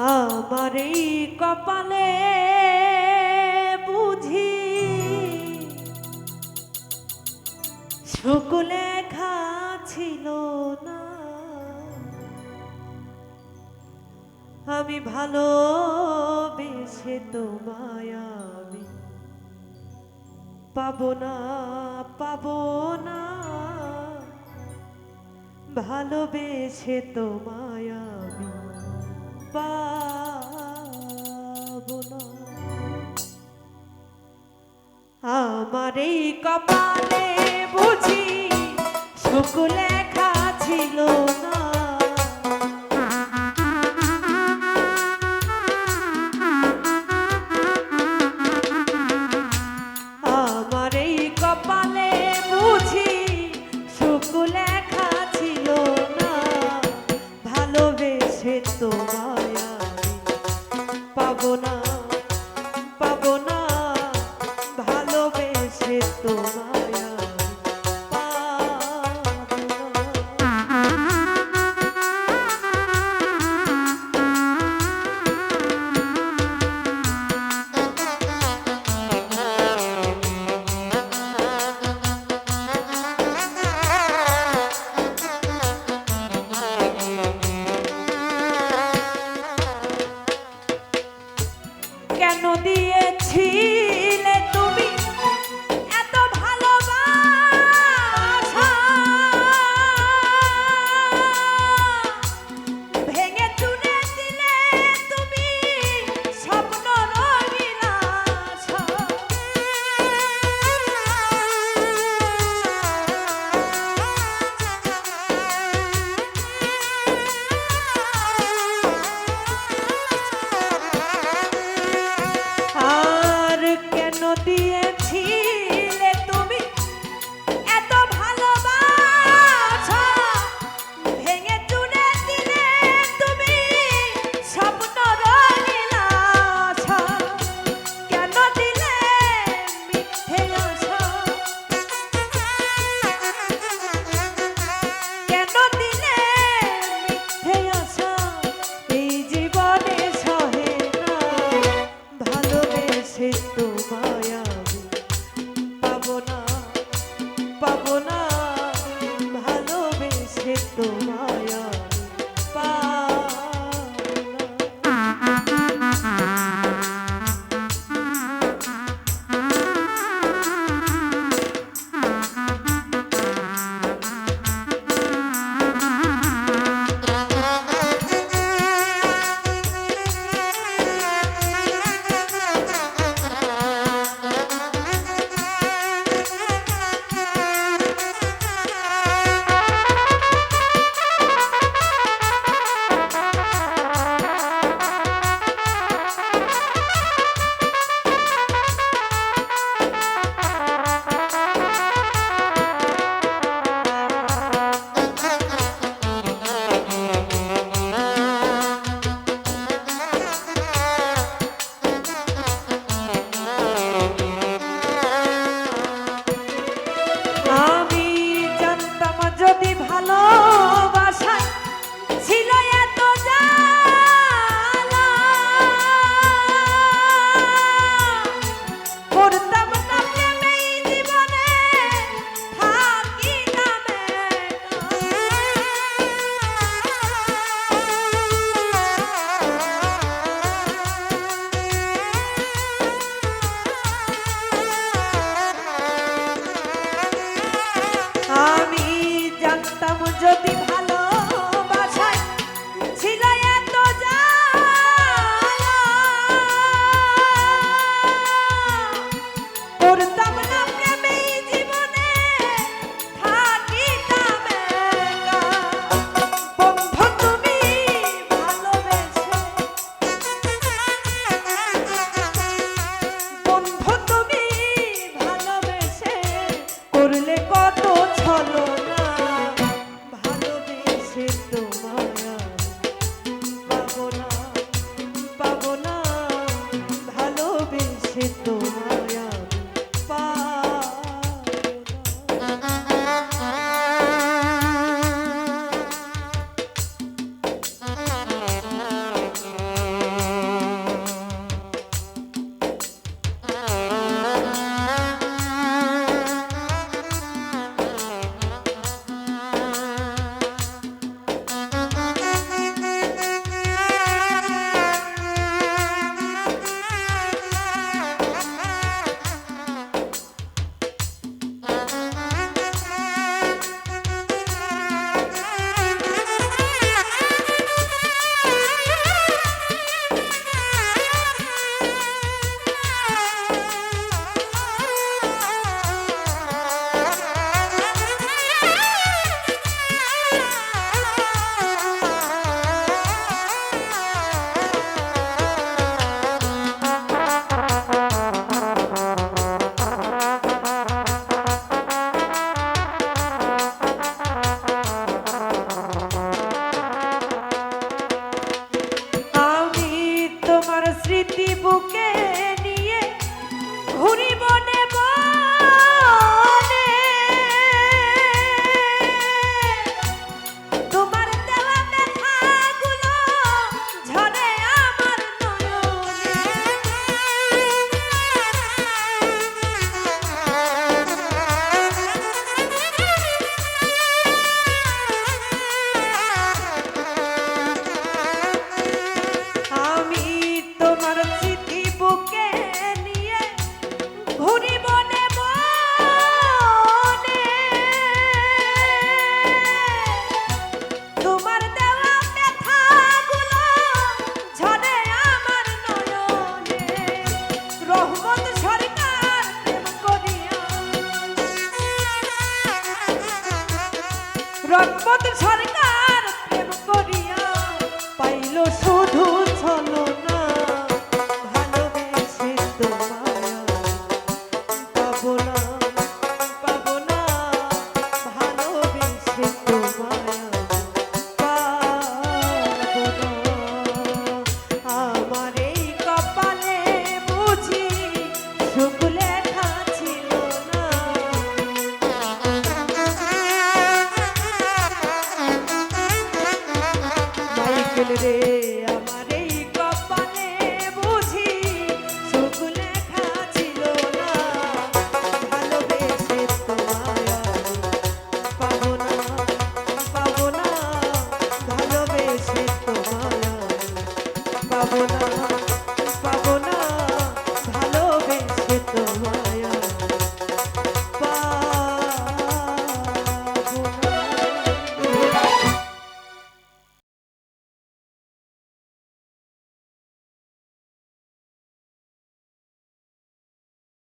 আমার এই কপালে বুঝি সুখ লেখা ছিল না। আমি ভালোবেসে তোমায় আমি পাবো না, পাবো না, ভালোবেসে তোমায় আমি পাবো না। আমার এই কপালে বুঝি সুখ লেখা ছিল না। আমার এই কপালে বুঝি সুখ লেখা ছিল না। ভালোবেসে তোমায় আমি পাবো না, পাবো না, ভালোবেসে তোমায় আমি পাবো না। কেন দিয়েছিলে তুমি এত ভালোবাসা? ভেঙে চুরে দিলে তুমি স্বপ্ন রঙিন আশা। আর কেন দিয়েছিলে তুমি এত ভালোবাসা? ভেঙে চুরে দিলে তুমি স্বপ্ন রঙিন আশা। কেন দিলে মিথ্যে আশা? কেন দিলে মিথ্যে আশা? এই জীবনে সহে না। ভালোবেসে তোমায় আমি পাবো না, পাবো না, ভালোবেসে তোমায় আমি পাবো না। আমি জানতাম যদি ভালোবাসায় ছিল এত জ্বালা, করতাম না প্রেমে এই জীবনে থাকিতাম একা। আমি জানতাম যদি ভালোবাসায় ছিল এত জ্বালা, করতাম না প্রেমে এই জীবনে থাকিতাম একা। বন্ধু তুমি ভালোবেসে, বন্ধু তুমি ভালোবেসে করলে কত ছলনা। ভালোবেসে তোমায় আমি পাবো না, পাবো না, ভালোবেসে তোমায় আমি রংমত সরকার